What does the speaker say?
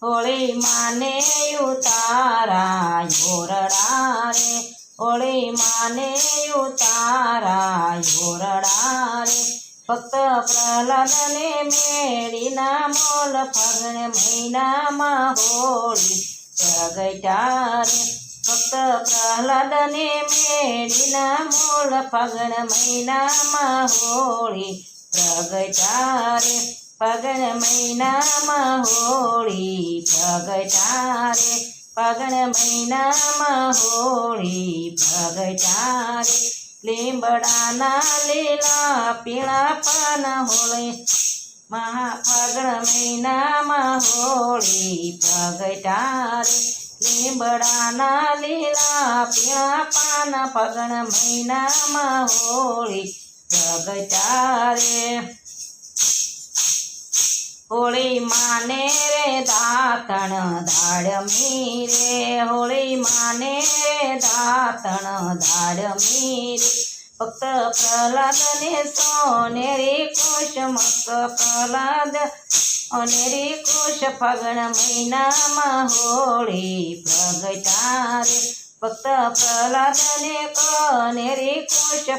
હોળી માને ઉતારા યોરડા રે, હોળી માને ઉતારા યોરડા રે, ભક્ત પ્રહલાદને મેળીના મોલ ફાગણ મહિનામાં હોળી પ્રગટ્યા રે, ભક્ત પ્રહલાદને મેળીના મોલ ફાગણ મહિનામાં હોળી પ્રગટ્યા રે, ફાગણ મહિનામાં હોળી પ્રગટ્યા રે, ફાગણ મહિનામાં હોળી પ્રગટ્યા રે, લીંબડાના લીલા પીળા પાન હોળી ફાગણ મહિનામાં હોળી પ્રગટ્યા રે, લીંબડાના લીલા પીળા પાન ફાગણ મહિનામાં હોળી પ્રગટ્યા રે, હોળી માને રે દાતણ દાડમી રે, હોળી માને રે દાતણ દાડમી રે, ભક્ત પ્રહલાદને સોનેરી કુશ મક્ત પ્રહલાદ સોનેરી કુશ ફાગણ મહિનામાં હોળી પ્રગટ્યા રે, ભક્ત પ્રહલાદને કનેરી કુશ